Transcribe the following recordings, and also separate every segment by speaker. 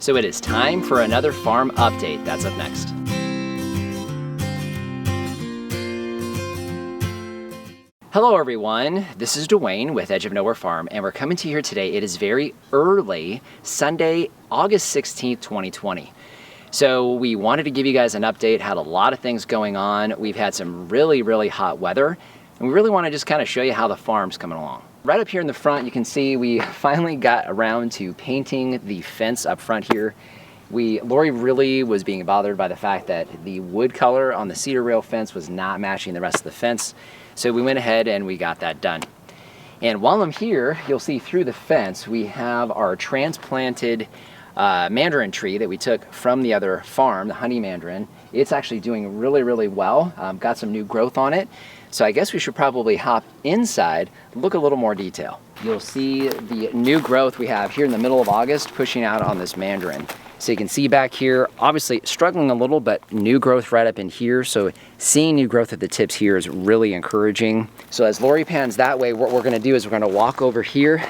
Speaker 1: So it is time for another farm update. That's up next. Hello everyone, this is Dwayne with Edge of Nowhere Farm, and we're coming to you here today. It is very early, Sunday, August 16th, 2020. So we wanted to give you guys an update, had a lot of things going on. We've had some really hot weather, and we really want to just kind of show you how the farm's coming along. Right up here in the front, you can see we finally got around to painting the fence up front here. Lori really was being bothered by the fact that the wood color on the cedar rail fence was not matching the rest of the fence. So we went ahead and we got that done. And while I'm here, you'll see through the fence, we have our transplanted mandarin tree that we took from the other farm, the honey mandarin. It's actually doing really well. Got some new growth on it. So I guess we should probably hop inside, look a little more detail. You'll see the new growth we have here in the middle of August pushing out on this mandarin. So you can see back here, obviously struggling a little, but new growth right up in here. So seeing new growth at the tips here is really encouraging. So as Lori pans that way, what we're gonna do is we're gonna walk over here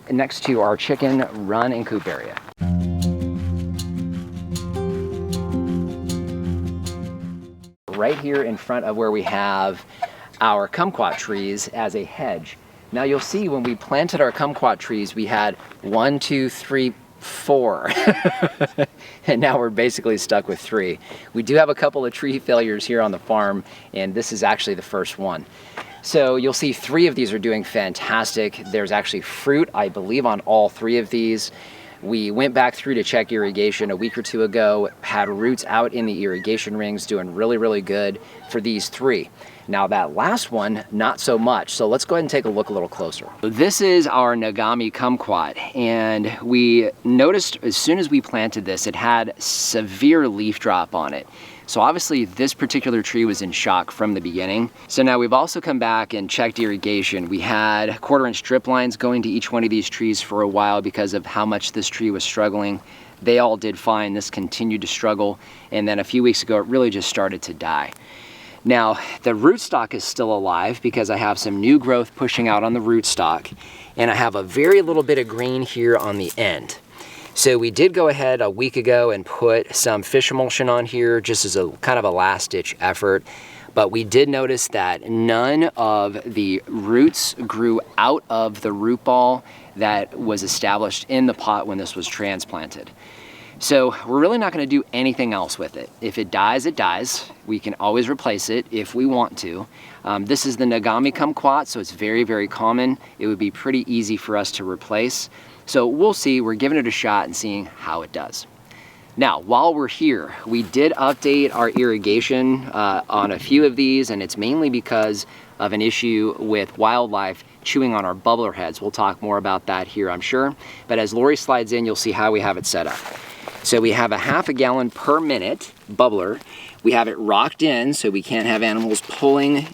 Speaker 1: next to our chicken run and coop area. Right here in front of where we have our kumquat trees as a hedge. Now you'll see when we planted our kumquat trees, we had 1, 2, 3, 4. And now we're basically stuck with 3. We do have a couple of tree failures here on the farm, and this is actually the first one. So you'll see 3 of these are doing fantastic. There's actually fruit, I believe, on all 3 of these. We went back through to check irrigation a week or 2 ago, had roots out in the irrigation rings, doing really good for these 3. Now that last one, not so much. So let's go ahead and take a look a little closer. This is our Nagami kumquat, and we noticed as soon as we planted this, it had severe leaf drop on it. So obviously this particular tree was in shock from the beginning. So now we've also come back and checked irrigation. We had 1/4-inch strip lines going to each one of these trees for a while because of how much this tree was struggling. They all did fine. This continued to struggle. And then a few weeks ago, it really just started to die. Now, the rootstock is still alive because I have some new growth pushing out on the rootstock, and I have a very little bit of green here on the end. So we did go ahead a week ago and put some fish emulsion on here just as a kind of a last-ditch effort, but we did notice that none of the roots grew out of the root ball that was established in the pot when this was transplanted. So we're really not going to do anything else with it. If it dies, it dies. We can always replace it if we want to. This is the Nagami kumquat, so it's very common. It would be pretty easy for us to replace. So we'll see. We're giving it a shot and seeing how it does. Now, while we're here, we did update our irrigation on a few of these, and it's mainly because of an issue with wildlife chewing on our bubbler heads. We'll talk more about that here, I'm sure. But as Lori slides in, you'll see how we have it set up. So we have a 1/2 gallon per minute bubbler. We have it rocked in so we can't have animals pulling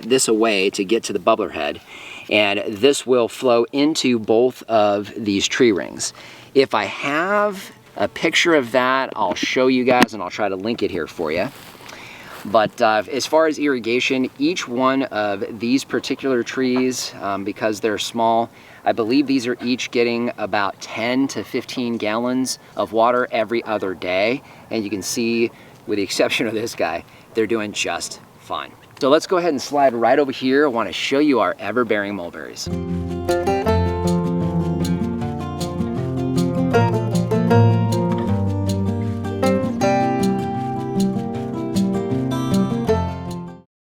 Speaker 1: this away to get to the bubbler head. And this will flow into both of these tree rings. If I have a picture of that, I'll show you guys and I'll try to link it here for you. But as far as irrigation, each one of these particular trees, because they're small, I believe these are each getting about 10 to 15 gallons of water every other day. And you can see, with the exception of this guy, they're doing just fine. So let's go ahead and slide right over here. I want to show you our ever-bearing mulberries.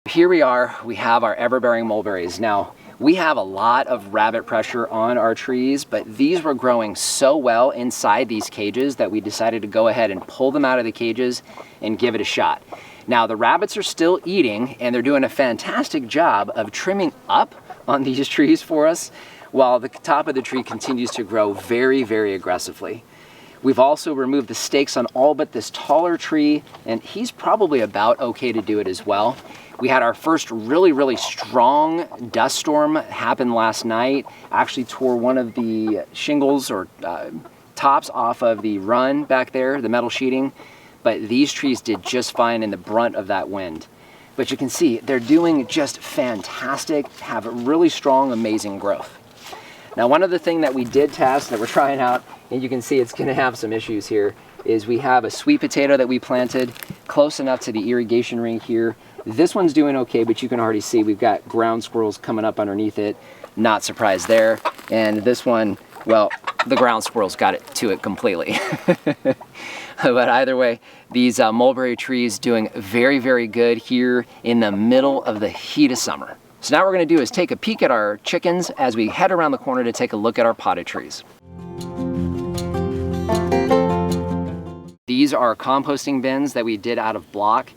Speaker 1: Here we are, we have our ever-bearing mulberries. Now, we have a lot of rabbit pressure on our trees, but these were growing so well inside these cages that we decided to go ahead and pull them out of the cages and give it a shot. Now, the rabbits are still eating, and they're doing a fantastic job of trimming up on these trees for us, while the top of the tree continues to grow very aggressively. We've also removed the stakes on all but this taller tree, and he's probably about okay to do it as well. We had our first really strong dust storm happen last night. Actually tore one of the shingles or tops off of the run back there, the metal sheeting. But these trees did just fine in the brunt of that wind. But you can see they're doing just fantastic, have really strong, amazing growth. Now, one other thing that we did test that we're trying out, and you can see it's gonna have some issues here, is we have a sweet potato that we planted close enough to the irrigation ring here. This one's doing okay, but you can already see we've got ground squirrels coming up underneath it. Not surprised there. And this one, well, the ground squirrels got it to it completely. But either way, these mulberry trees doing very, very good here in the middle of the heat of summer. So now what we're gonna do is take a peek at our chickens as we head around the corner to take a look at our potted trees. These are composting bins that we did out of block.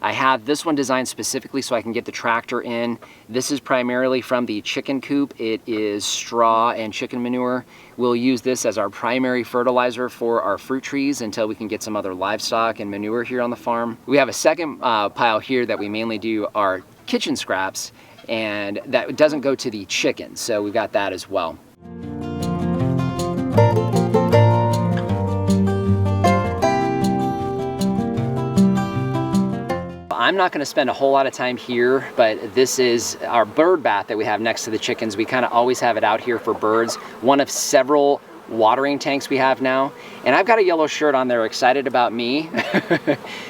Speaker 1: I have this one designed specifically so I can get the tractor in. This is primarily from the chicken coop. It is straw and chicken manure. We'll use this as our primary fertilizer for our fruit trees until we can get some other livestock and manure here on the farm. We have a second pile here that we mainly do our kitchen scraps, and that doesn't go to the chickens, so we've got that as well. I'm not gonna spend a whole lot of time here, but this is our bird bath that we have next to the chickens. We kind of always have it out here for birds. One of several watering tanks we have now. And I've got a yellow shirt on there excited about me,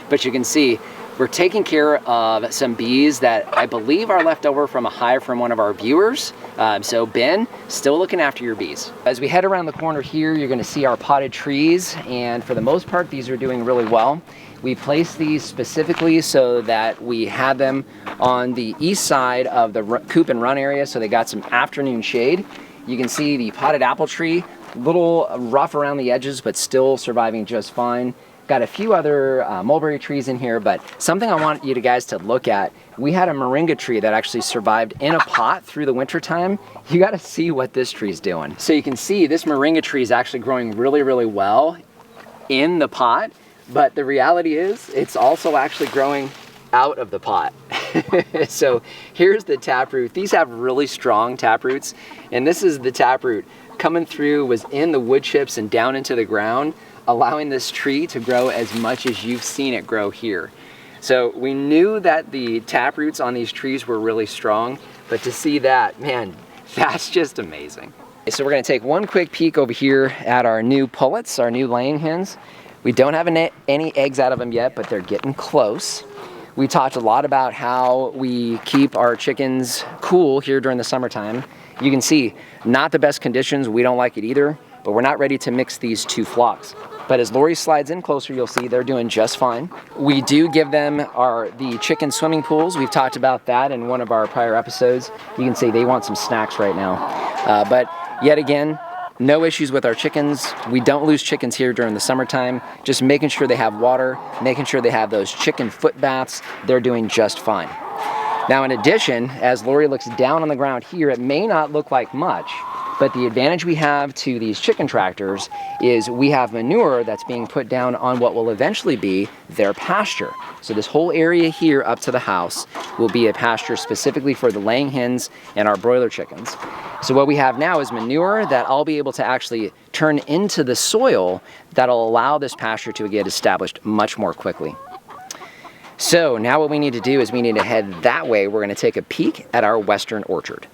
Speaker 1: but you can see we're taking care of some bees that I believe are left over from a hive from one of our viewers. So Ben, still looking after your bees. As we head around the corner here, you're gonna see our potted trees, and for the most part, these are doing really well. We placed these specifically so that we had them on the east side of the coop and run area, so they got some afternoon shade. You can see the potted apple tree, a little rough around the edges, but still surviving just fine. Got a few other mulberry trees in here, but something I want you guys to look at, we had a moringa tree that actually survived in a pot through the winter time. You gotta see what this tree's doing. So you can see this moringa tree is actually growing really, really well in the pot. But the reality is, it's also actually growing out of the pot. So here's the taproot. These have really strong taproots, and this is the taproot coming through, was in the wood chips and down into the ground, allowing this tree to grow as much as you've seen it grow here. So we knew that the taproots on these trees were really strong, but to see that, man, that's just amazing. So we're gonna take one quick peek over here at our new pullets, our new laying hens. We don't have any eggs out of them yet, but they're getting close. We talked a lot about how we keep our chickens cool here during the summertime. You can see, not the best conditions, we don't like it either, but we're not ready to mix these two flocks. But as Lori slides in closer, you'll see they're doing just fine. We do give them the chicken swimming pools. We've talked about that in one of our prior episodes. You can see they want some snacks right now. But yet again, no issues with our chickens. We don't lose chickens here during the summertime. Just making sure they have water, making sure they have those chicken foot baths. They're doing just fine. Now, in addition, as Lori looks down on the ground here, it may not look like much, but the advantage we have to these chicken tractors is we have manure that's being put down on what will eventually be their pasture. So this whole area here up to the house will be a pasture specifically for the laying hens and our broiler chickens. So what we have now is manure that I'll be able to actually turn into the soil that'll allow this pasture to get established much more quickly. So now what we need to do is we need to head that way. We're gonna take a peek at our western orchard.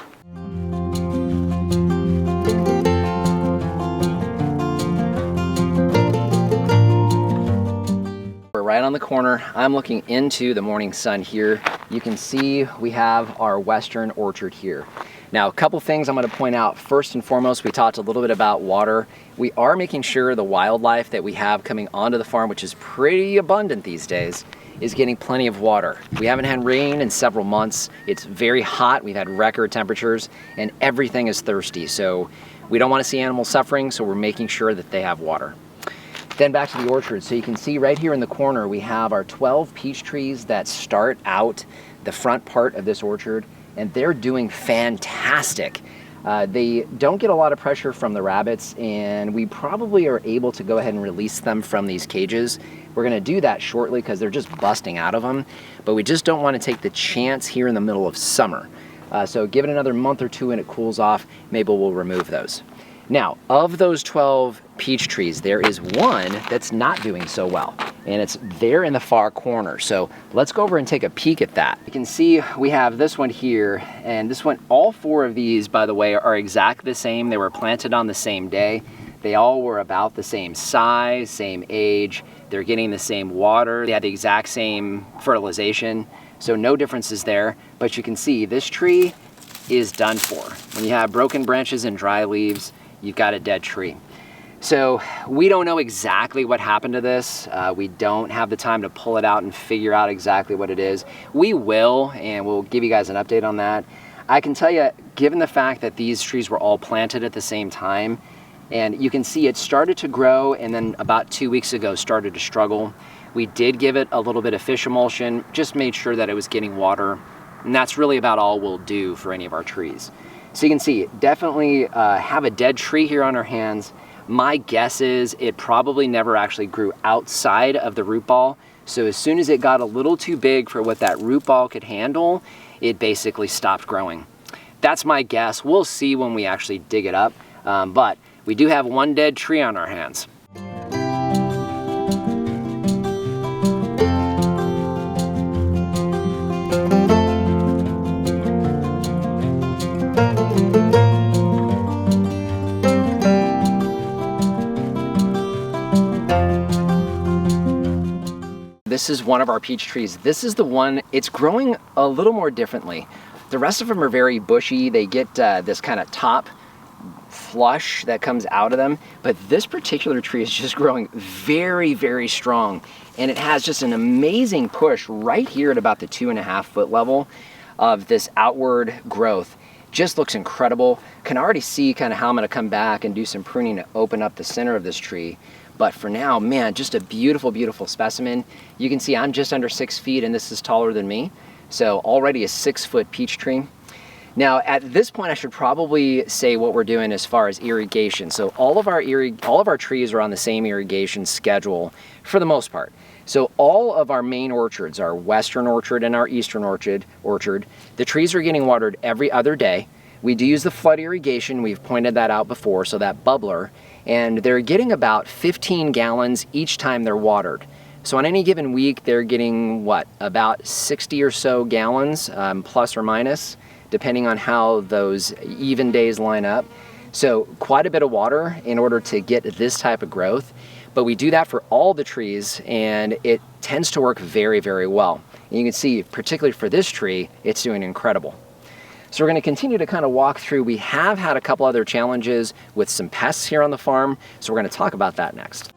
Speaker 1: We're right on the corner. I'm looking into the morning sun here. You can see we have our western orchard here. Now, a couple things I'm going to point out. First and foremost, we talked a little bit about water. We are making sure the wildlife that we have coming onto the farm, which is pretty abundant these days, is getting plenty of water. We haven't had rain in several months. It's very hot. We've had record temperatures, and everything is thirsty. So we don't want to see animals suffering, so we're making sure that they have water. Then back to the orchard. So you can see right here in the corner, we have our 12 peach trees that start out the front part of this orchard, and they're doing fantastic. They don't get a lot of pressure from the rabbits, and we probably are able to go ahead and release them from these cages. We're gonna do that shortly because they're just busting out of them, but we just don't want to take the chance here in the middle of summer. So give it another month or two and it cools off, maybe we'll remove those. Now, of those 12 peach trees, there is one that's not doing so well. and it's there in the far corner. So let's go over and take a peek at that. You can see we have this one here, and this one, all 4 of these, by the way, are exactly the same. They were planted on the same day. They all were about the same size, same age. They're getting the same water. They had the exact same fertilization. So no differences there, but you can see this tree is done for. When you have broken branches and dry leaves, you've got a dead tree. So we don't know exactly what happened to this. We don't have the time to pull it out and figure out exactly what it is. We will, and we'll give you guys an update on that. I can tell you, given the fact that these trees were all planted at the same time, and you can see it started to grow, and then about 2 weeks ago started to struggle. We did give it a little bit of fish emulsion, just made sure that it was getting water, and that's really about all we'll do for any of our trees. So you can see, definitely have a dead tree here on our hands. My guess is it probably never actually grew outside of the root ball. So as soon as it got a little too big for what that root ball could handle, it basically stopped growing. That's my guess. We'll see when we actually dig it up, but we do have one dead tree on our hands. This is one of our peach trees. This is the one, it's growing a little more differently. The rest of them are very bushy. They get this kind of top flush that comes out of them, but this particular tree is just growing very, very strong, and it has just an amazing push right here at about the 2.5 foot level of this outward growth. Just looks incredible. Can already see kind of how I'm going to come back and do some pruning to open up the center of this tree. But for now, man, just a beautiful, beautiful specimen. You can see I'm just under 6 feet, and this is taller than me. So already a 6 foot peach tree. Now at this point, I should probably say what we're doing as far as irrigation. So all of our trees are on the same irrigation schedule for the most part. So all of our main orchards, our western orchard and our eastern orchard, the trees are getting watered every other day. We do use the flood irrigation. We've pointed that out before, so that bubbler, and they're getting about 15 gallons each time they're watered. So on any given week, they're getting what, about 60 or so gallons, plus or minus, depending on how those even days line up. So quite a bit of water in order to get this type of growth. But we do that for all the trees, and it tends to work very, very well. And you can see, particularly for this tree, it's doing incredible. So we're going to continue to kind of walk through. We have had a couple other challenges with some pests here on the farm, so we're going to talk about that next.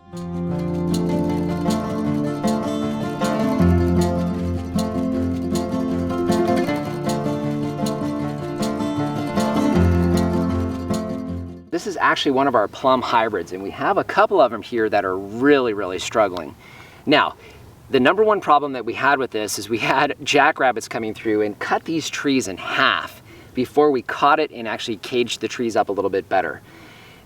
Speaker 1: This is actually one of our plum hybrids, and we have a couple of them here that are really, really struggling. Now, the number one problem that we had with this is we had jackrabbits coming through and cut these trees in half before we caught it and actually caged the trees up a little bit better.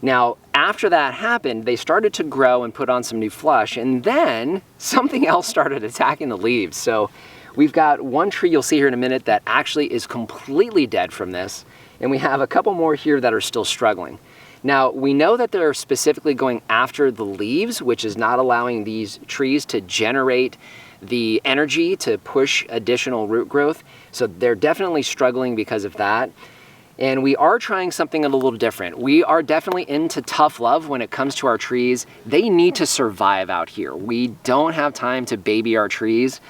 Speaker 1: Now, after that happened, they started to grow and put on some new flush, and then something else started attacking the leaves. So we've got one tree you'll see here in a minute that actually is completely dead from this, and we have a couple more here that are still struggling. Now, we know that they're specifically going after the leaves, which is not allowing these trees to generate the energy to push additional root growth. So they're definitely struggling because of that. And we are trying something a little different. We are definitely into tough love when it comes to our trees. They need to survive out here. We don't have time to baby our trees.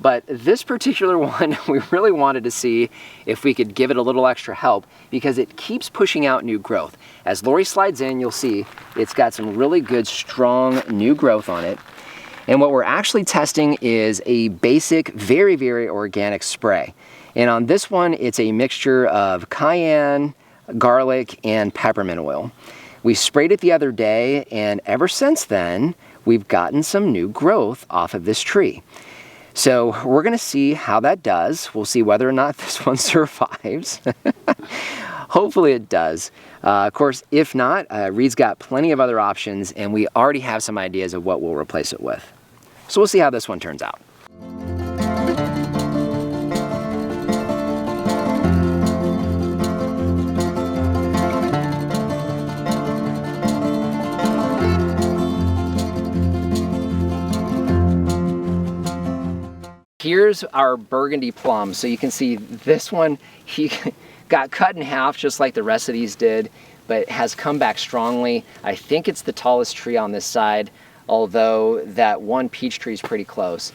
Speaker 1: But this particular one, we really wanted to see if we could give it a little extra help because it keeps pushing out new growth. As Lori slides in, you'll see it's got some really good, strong new growth on it. And what we're actually testing is a basic, very, very organic spray. And on this one, it's a mixture of cayenne, garlic, and peppermint oil. We sprayed it the other day, and ever since then, we've gotten some new growth off of this tree. So we're gonna see how that does. We'll see whether or not this one survives. Hopefully it does. Of course, if not, Reed's got plenty of other options, and we already have some ideas of what we'll replace it with. So we'll see how this one turns out. Here's our burgundy plum. So you can see this one, he got cut in half just like the rest of these did, but has come back strongly. I think it's the tallest tree on this side, although that one peach tree is pretty close.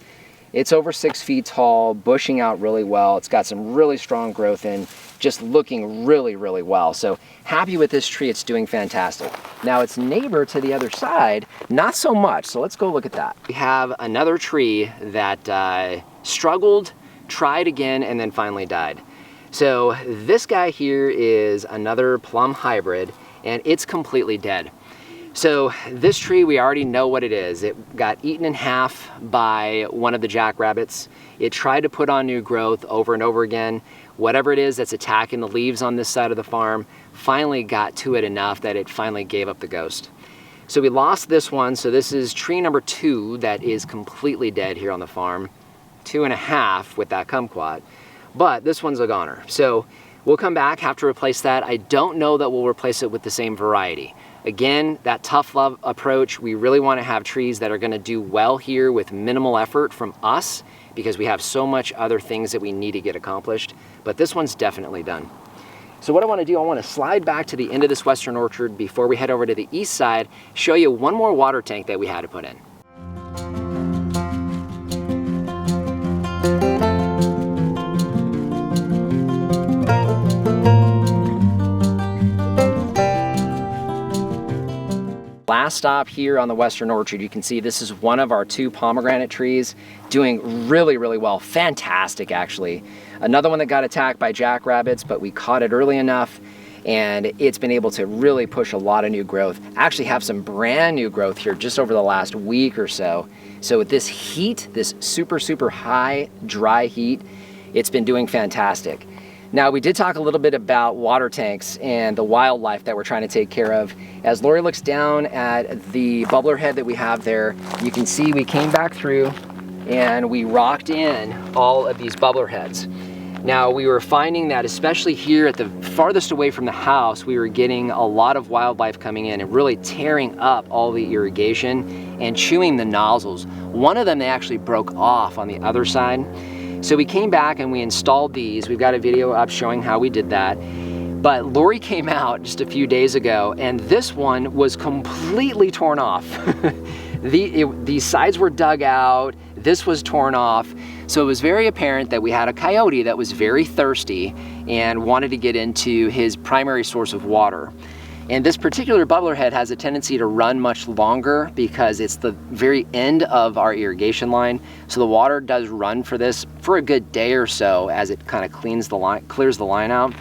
Speaker 1: It's over 6 feet tall, bushing out really well. It's got some really strong growth in, just looking really, really well. So happy with this tree, it's doing fantastic. Now its neighbor to the other side, not so much. So let's go look at that. We have another tree that struggled, tried again, and then finally died. So this guy here is another plum hybrid, and it's completely dead. So this tree, we already know what it is. It got eaten in half by one of the jackrabbits. It tried to put on new growth over and over again. Whatever it is that's attacking the leaves on this side of the farm finally got to it enough that it finally gave up the ghost. So we lost this one. So this is tree number 2 that is completely dead here on the farm. 2.5 with that kumquat, but this one's a goner. So we'll come back, have to replace that. I don't know that we'll replace it with the same variety. Again, that tough love approach, we really want to have trees that are going to do well here with minimal effort from us, because we have so much other things that we need to get accomplished, but this one's definitely done. So what I want to do, I want to slide back to the end of this western orchard before we head over to the east side, show you one more water tank that we had to put in. Last stop here on the western orchard, you can see this is one of our 2 pomegranate trees, doing really, really well. Fantastic, actually. Another one that got attacked by jackrabbits, but we caught it early enough, and it's been able to really push a lot of new growth. Actually have some brand new growth here just over the last week or so. So with this heat, this super, super high dry heat, it's been doing fantastic. Now, we did talk a little bit about water tanks and the wildlife that we're trying to take care of. As Lori looks down at the bubbler head that we have there, you can see we came back through and we rocked in all of these bubbler heads. Now, we were finding that especially here at the farthest away from the house, we were getting a lot of wildlife coming in and really tearing up all the irrigation and chewing the nozzles. One of them, they actually broke off on the other side. So we came back and we installed these. We've got a video up showing how we did that. But Lori came out just a few days ago, and this one was completely torn off. These sides were dug out, this was torn off. So it was very apparent that we had a coyote that was very thirsty and wanted to get into his primary source of water. And this particular bubbler head has a tendency to run much longer because it's the very end of our irrigation line. So the water does run for this for a good day or so as it kind of clears the line out.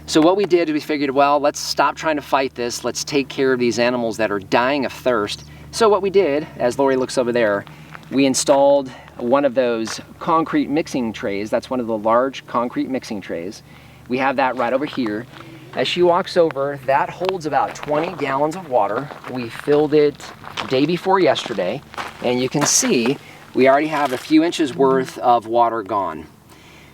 Speaker 1: So what we did is we figured, well, let's stop trying to fight this. Let's take care of these animals that are dying of thirst. So what we did, as Lori looks over there, we installed one of those concrete mixing trays. That's one of the large concrete mixing trays. We have that right over here. As she walks over, that holds about 20 gallons of water. We filled it day before yesterday, and you can see we already have a few inches worth of water gone.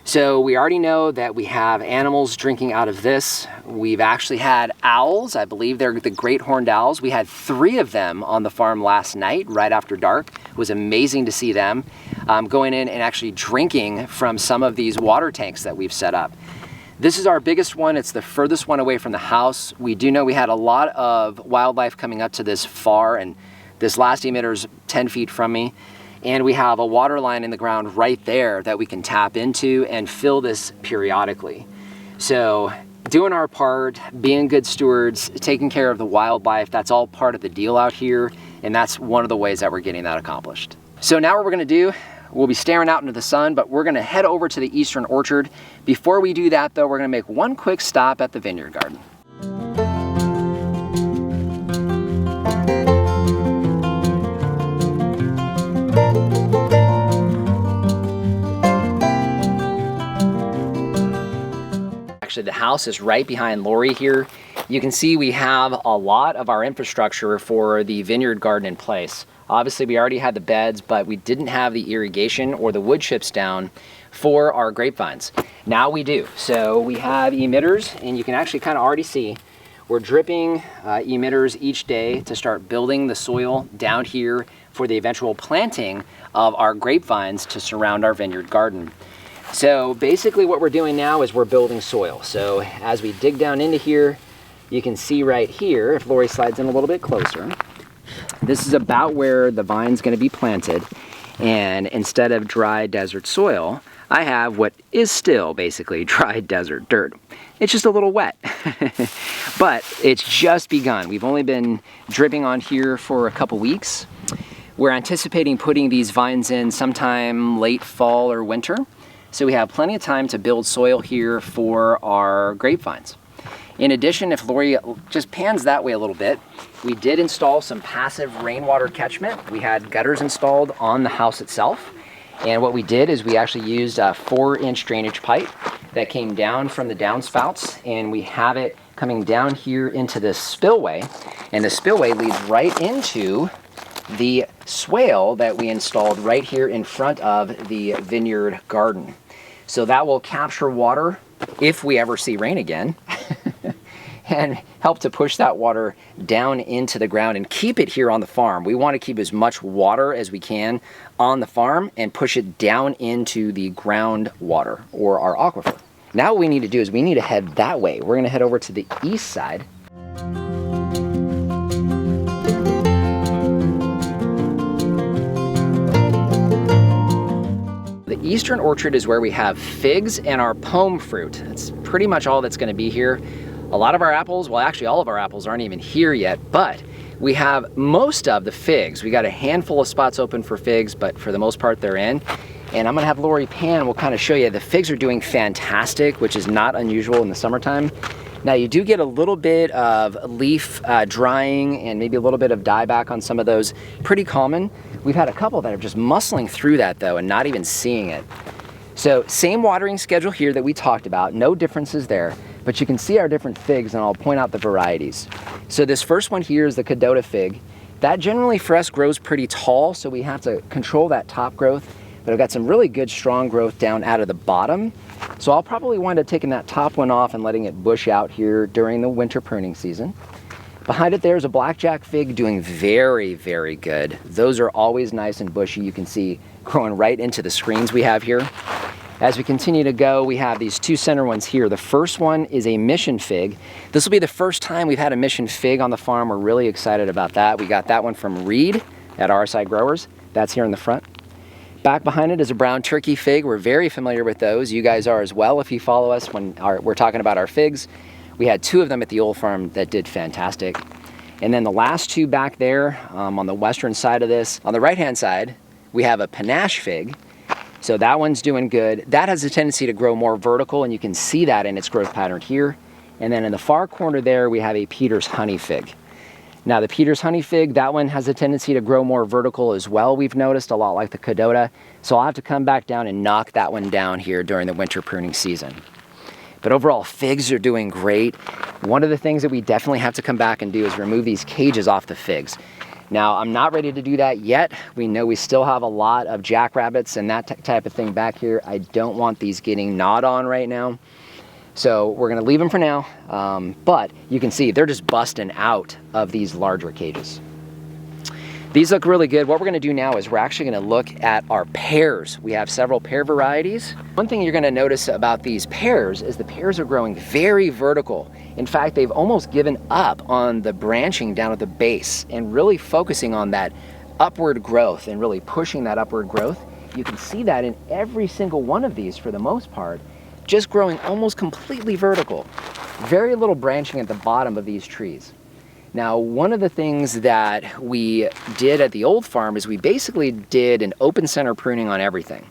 Speaker 1: So we already know that we have animals drinking out of this. We've actually had owls. I believe they're the great horned owls. We had 3 of them on the farm last night, right after dark. It was amazing to see them going in and actually drinking from some of these water tanks that we've set up. This is our biggest one. It's the furthest one away from the house. We do know we had a lot of wildlife coming up to this far, and this last emitter is 10 feet from me. And we have a water line in the ground right there that we can tap into and fill this periodically. So doing our part, being good stewards, taking care of the wildlife, that's all part of the deal out here. And that's one of the ways that we're getting that accomplished. So now what we're gonna do, we'll be staring out into the sun, but we're gonna head over to the eastern orchard. Before we do that though, we're gonna make one quick stop at the vineyard garden. Actually, the house is right behind Lori here. You can see we have a lot of our infrastructure for the vineyard garden in place. Obviously, we already had the beds, but we didn't have the irrigation or the wood chips down for our grapevines. Now we do. So we have emitters, and you can actually kind of already see we're dripping emitters each day to start building the soil down here for the eventual planting of our grapevines to surround our vineyard garden. So basically what we're doing now is we're building soil. So as we dig down into here, you can see right here, if Lori slides in a little bit closer, this is about where the vine's going to be planted. And instead of dry desert soil, I have what is still basically dry desert dirt. It's just a little wet, but it's just begun. We've only been dripping on here for a couple weeks. We're anticipating putting these vines in sometime late fall or winter. So we have plenty of time to build soil here for our grapevines. In addition, if Lori just pans that way a little bit, we did install some passive rainwater catchment. We had gutters installed on the house itself. And what we did is we actually used a 4-inch drainage pipe that came down from the downspouts, and we have it coming down here into this spillway. And the spillway leads right into the swale that we installed right here in front of the vineyard garden. So that will capture water if we ever see rain again and help to push that water down into the ground and keep it here on the farm. We want to keep as much water as we can on the farm and push it down into the groundwater or our aquifer. Now what we need to do is we need to head that way. We're going to head over to the east side. The eastern orchard is where we have figs and our pome fruit. That's pretty much all that's going to be here. A lot of our apples, well actually all of our apples aren't even here yet, but we have most of the figs. We got a handful of spots open for figs, but for the most part they're in. And I'm gonna have Lori pan, we'll kind of show you. The figs are doing fantastic, which is not unusual in the summertime. Now you do get a little bit of leaf drying and maybe a little bit of dieback on some of those. Pretty common. We've had a couple that are just muscling through that though and not even seeing it. So same watering schedule here that we talked about, no differences there. But you can see our different figs, and I'll point out the varieties. So this first one here is the Cadota fig. That generally for us grows pretty tall, so we have to control that top growth. But I've got some really good strong growth down out of the bottom. So I'll probably wind up taking that top one off and letting it bush out here during the winter pruning season. Behind it there's a blackjack fig doing very, very good. Those are always nice and bushy. You can see growing right into the screens we have here. As we continue to go, we have these two center ones here. The first one is a mission fig. This will be the first time we've had a mission fig on the farm. We're really excited about that. We got that one from Reed at RSI Growers. That's here in the front. Back behind it is a brown turkey fig. We're very familiar with those. You guys are as well if you follow us when we're talking about our figs. We had 2 of them at the old farm that did fantastic. And then the last 2 back there on the western side of this, on the right-hand side, we have a panache fig. So that one's doing good. That has a tendency to grow more vertical, and you can see that in its growth pattern here. And then in the far corner there, we have a Peter's honey fig. Now the Peter's honey fig, that one has a tendency to grow more vertical as well, we've noticed, a lot like the Cadota. So I'll have to come back down and knock that one down here during the winter pruning season. But overall, figs are doing great. One of the things that we definitely have to come back and do is remove these cages off the figs. Now, I'm not ready to do that yet. We know we still have a lot of jackrabbits and that type of thing back here. I don't want these getting gnawed on right now. So we're gonna leave them for now, but you can see they're just busting out of these larger cages. These look really good. What we're gonna do now is we're actually gonna look at our pears. We have several pear varieties. One thing you're gonna notice about these pears is the pears are growing very vertical. In fact, they've almost given up on the branching down at the base and really focusing on that upward growth and really pushing that upward growth. You can see that in every single one of these for the most part, just growing almost completely vertical. Very little branching at the bottom of these trees. Now, one of the things that we did at the old farm is we basically did an open center pruning on everything.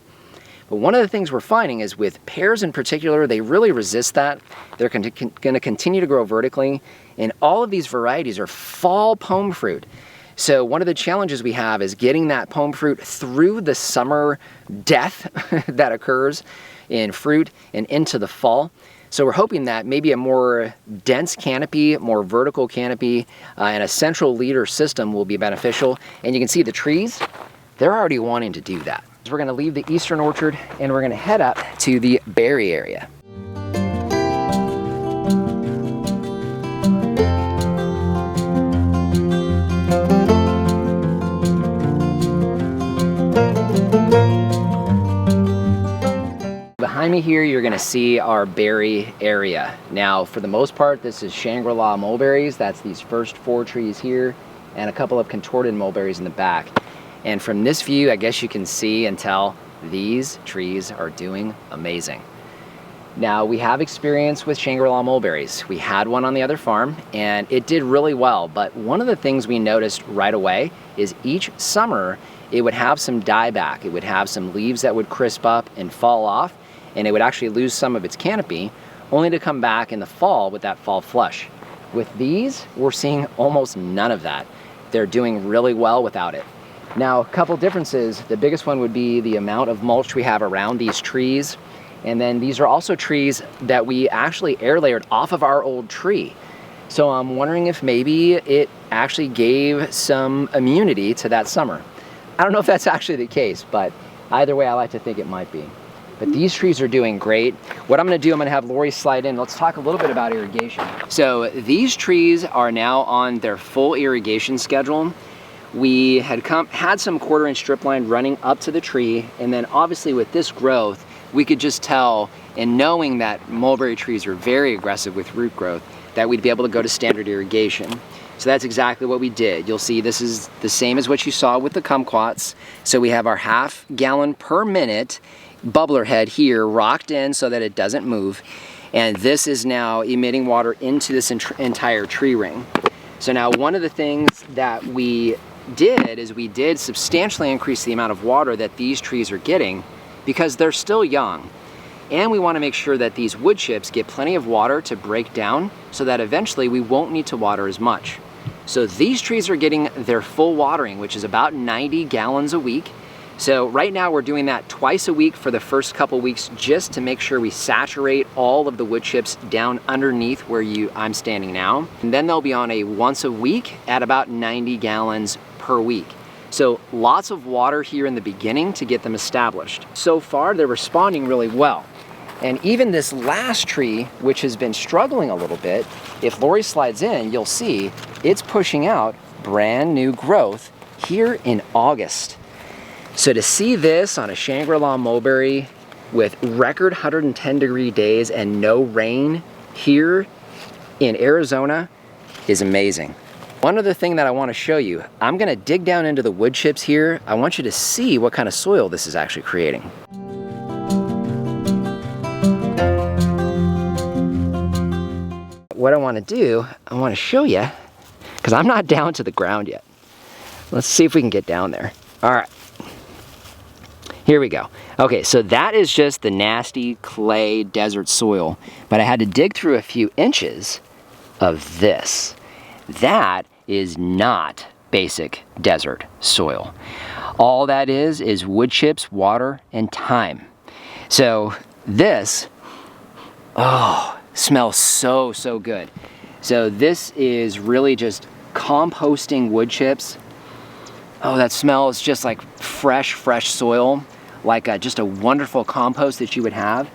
Speaker 1: But one of the things we're finding is with pears in particular, they really resist that. They're going to continue to grow vertically, and all of these varieties are fall pome fruit. So one of the challenges we have is getting that pome fruit through the summer death that occurs in fruit and into the fall. So we're hoping that maybe a more dense canopy, more vertical canopy, and a central leader system will be beneficial. And you can see the trees, they're already wanting to do that. So we're gonna leave the eastern orchard and we're gonna head up to the berry area. Behind me here, you're gonna see our berry area. Now, for the most part, this is Shangri-La mulberries. That's these first 4 trees here, and a couple of contorted mulberries in the back. And from this view, I guess you can see and tell these trees are doing amazing. Now, we have experience with Shangri-La mulberries. We had one on the other farm, and it did really well. But one of the things we noticed right away is each summer, it would have some dieback. It would have some leaves that would crisp up and fall off, and it would actually lose some of its canopy, only to come back in the fall with that fall flush. With these, we're seeing almost none of that. They're doing really well without it. Now, a couple differences. The biggest one would be the amount of mulch we have around these trees. And then these are also trees that we actually air layered off of our old tree. So I'm wondering if maybe it actually gave some immunity to that summer. I don't know if that's actually the case, but either way, I like to think it might be. But these trees are doing great. What I'm gonna do, I'm gonna have Lori slide in. Let's talk a little bit about irrigation. So these trees are now on their full irrigation schedule. We had some 1/4-inch strip line running up to the tree, and then obviously with this growth, we could just tell, and knowing that mulberry trees are very aggressive with root growth, that we'd be able to go to standard irrigation. So that's exactly what we did. You'll see this is the same as what you saw with the kumquats. So we have our 1/2 gallon per minute bubbler head here rocked in so that it doesn't move. And this is now emitting water into this entire tree ring. So now one of the things that we did is we did substantially increase the amount of water that these trees are getting, because they're still young. And we want to make sure that these wood chips get plenty of water to break down so that eventually we won't need to water as much. So these trees are getting their full watering, which is about 90 gallons a week. So right now we're doing that twice a week for the first couple weeks, just to make sure we saturate all of the wood chips down underneath where I'm standing now. And then they'll be on a once a week at about 90 gallons per week. So lots of water here in the beginning to get them established. So far, they're responding really well. And even this last tree, which has been struggling a little bit, if Lori slides in, you'll see it's pushing out brand new growth here in August. So to see this on a Shangri-La mulberry with record 110-degree days and no rain here in Arizona is amazing. One other thing that I want to show you, I'm going to dig down into the wood chips here. I want you to see what kind of soil this is actually creating. What I want to do, I want to show you, because I'm not down to the ground yet. Let's see if we can get down there. All right. Here we go. Okay, so that is just the nasty clay desert soil, but I had to dig through a few inches of this. That is not basic desert soil. All that is wood chips, water, and thyme. So this, oh, smells so, so good. So this is really just composting wood chips. Oh, that smells just like fresh soil, like just a wonderful compost that you would have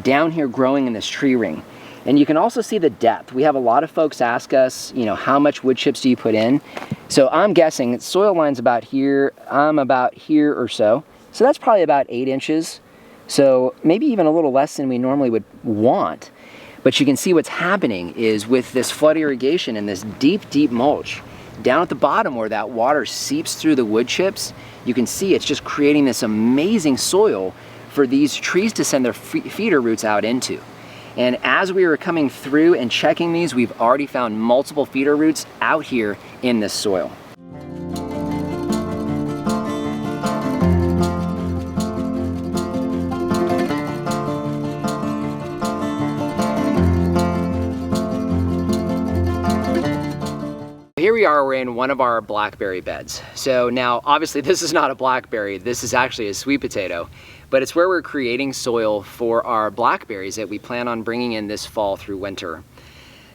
Speaker 1: down here growing in this tree ring. And you can also see the depth. We have a lot of folks ask us, you know, how much wood chips do you put in? So I'm guessing soil line's about here, I'm about here or so. So that's probably about 8 inches. So maybe even a little less than we normally would want. But you can see what's happening is with this flood irrigation and this deep mulch, down at the bottom where that water seeps through the wood chips, you can see it's just creating this amazing soil for these trees to send their feeder roots out into. And as we were coming through and checking these, we've already found multiple feeder roots out here in this soil. Here we are, we're in one of our blackberry beds. So now, obviously this is not a blackberry, this is actually a sweet potato, but it's where we're creating soil for our blackberries that we plan on bringing in this fall through winter.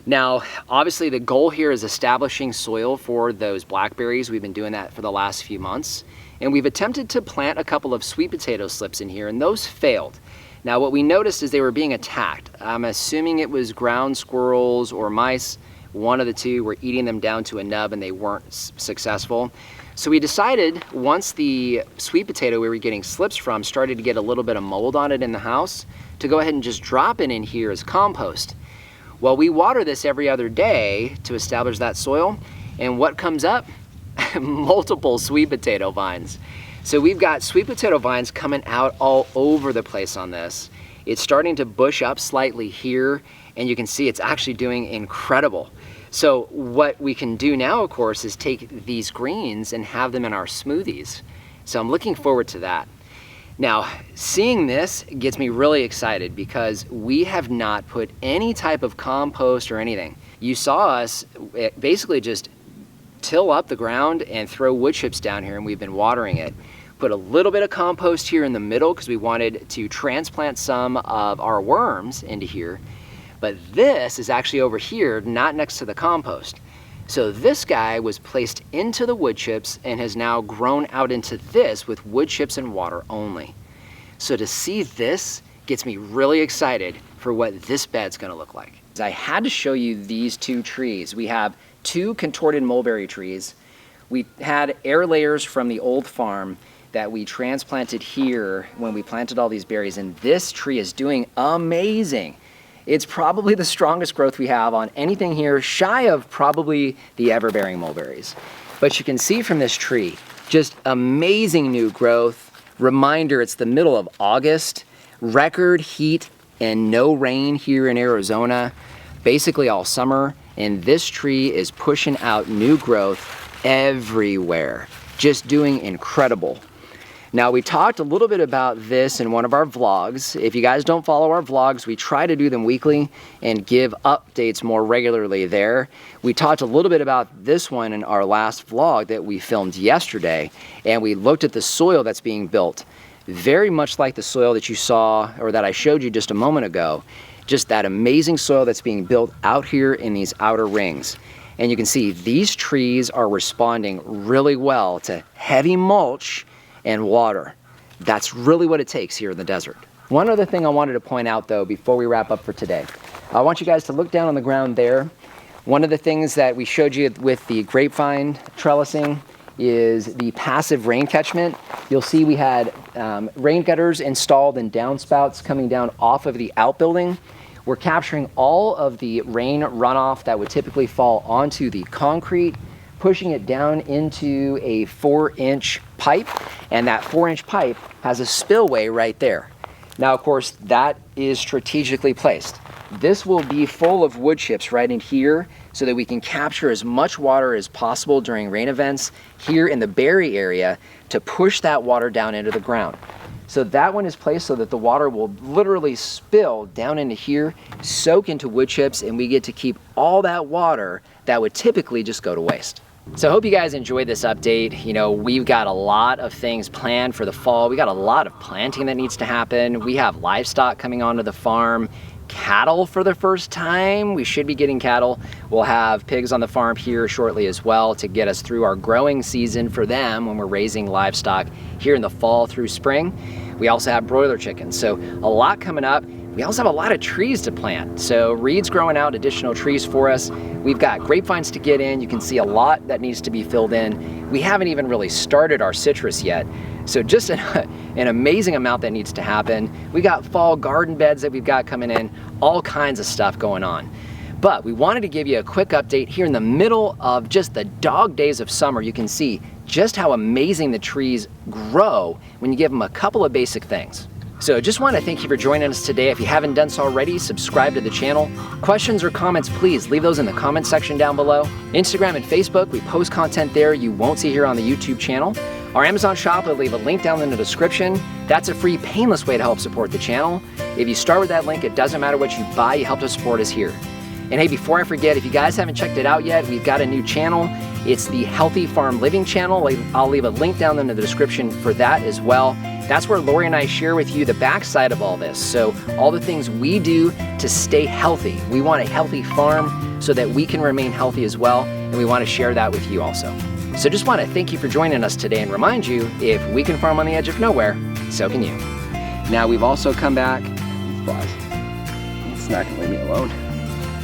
Speaker 1: Now, obviously the goal here is establishing soil for those blackberries. We've been doing that for the last few months, and we've attempted to plant a couple of sweet potato slips in here, and those failed. Now, what we noticed is they were being attacked. I'm assuming it was ground squirrels or mice. One of the two were eating them down to a nub and they weren't successful. So we decided once the sweet potato we were getting slips from started to get a little bit of mold on it in the house, to go ahead and just drop it in here as compost. Well, we water this every other day to establish that soil, and what comes up? Multiple sweet potato vines. So we've got sweet potato vines coming out all over the place on this. It's starting to bush up slightly here, and you can see it's actually doing incredible. So what we can do now, of course, is take these greens and have them in our smoothies. So I'm looking forward to that. Now, seeing this gets me really excited because we have not put any type of compost or anything. You saw us basically just till up the ground and throw wood chips down here, and we've been watering it. Put a little bit of compost here in the middle because we wanted to transplant some of our worms into here. But this is actually over here, not next to the compost. So this guy was placed into the wood chips and has now grown out into this with wood chips and water only. So to see this gets me really excited for what this bed's gonna look like. I had to show you these two trees. We have two contorted mulberry trees. We had air layers from the old farm that we transplanted here when we planted all these berries, and this tree is doing amazing. It's probably the strongest growth we have on anything here, shy of probably the ever-bearing mulberries. But you can see from this tree, just amazing new growth. Reminder, it's the middle of August, record heat and no rain here in Arizona, basically all summer, and this tree is pushing out new growth everywhere, just doing incredible. Now, we talked a little bit about this in one of our vlogs. If you guys don't follow our vlogs, we try to do them weekly and give updates more regularly there. We talked a little bit about this one in our last vlog that we filmed yesterday, and we looked at the soil that's being built. Very much like the soil that you saw, or that I showed you just a moment ago. Just that amazing soil that's being built out here in these outer rings. And you can see these trees are responding really well to heavy mulch and water. That's really what it takes here in the desert. One other thing I wanted to point out though before we wrap up for today. I want you guys to look down on the ground there. One of the things that we showed you with the grapevine trellising is the passive rain catchment. You'll see we had rain gutters installed and downspouts coming down off of the outbuilding. We're capturing all of the rain runoff that would typically fall onto the concrete, pushing it down into a 4-inch pipe, and that 4-inch pipe has a spillway right there. Now, of course, that is strategically placed. This will be full of wood chips right in here so that we can capture as much water as possible during rain events here in the berry area to push that water down into the ground. So that one is placed so that the water will literally spill down into here, soak into wood chips, and we get to keep all that water that would typically just go to waste. So I hope you guys enjoyed this update. You know, we've got a lot of things planned for the fall. We got a lot of planting that needs to happen. We have livestock coming onto the farm. Cattle for the first time. We should be getting cattle. We'll have pigs on the farm here shortly as well to get us through our growing season for them when we're raising livestock here in the fall through spring. We also have broiler chickens. So a lot coming up. We also have a lot of trees to plant. So Reed's growing out additional trees for us. We've got grapevines to get in. You can see a lot that needs to be filled in. We haven't even really started our citrus yet. So just an amazing amount that needs to happen. We got fall garden beds that we've got coming in, all kinds of stuff going on. But we wanted to give you a quick update here in the middle of just the dog days of summer. You can see just how amazing the trees grow when you give them a couple of basic things. So just want to thank you for joining us today. If you haven't done so already, subscribe to the channel. Questions or comments, please leave those in the comment section down below. Instagram and Facebook, we post content there you won't see here on the YouTube channel. Our Amazon shop, I'll leave a link down in the description. That's a free, painless way to help support the channel. If you start with that link, it doesn't matter what you buy, you help to support us here. And hey, before I forget, if you guys haven't checked it out yet, we've got a new channel. It's the Healthy Farm Living channel. I'll leave a link down in the description for that as well. That's where Lori and I share with you the backside of all this. So all the things we do to stay healthy. We want a healthy farm so that we can remain healthy as well. And we want to share that with you also. So just want to thank you for joining us today and remind you, if we can farm on the edge of nowhere, so can you. Now we've also come back, it's not going to leave me alone,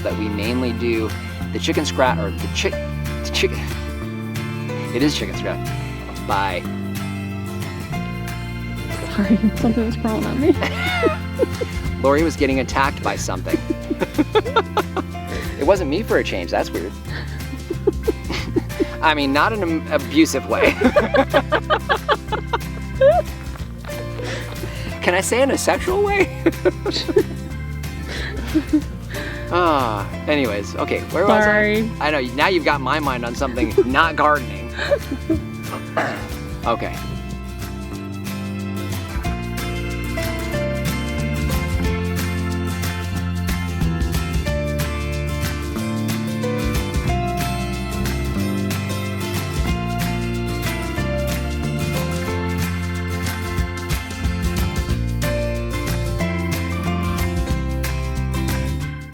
Speaker 1: that we mainly do the chicken scratch, or the chicken, it is chicken scratch. by...
Speaker 2: Sorry, something was crawling on me.
Speaker 1: Lori was getting attacked by something. It wasn't me for a change, that's weird. I mean, not in an abusive way. Can I say in a sexual way? Anyways, okay, where was I? I know, now you've got my mind on something not gardening. Okay.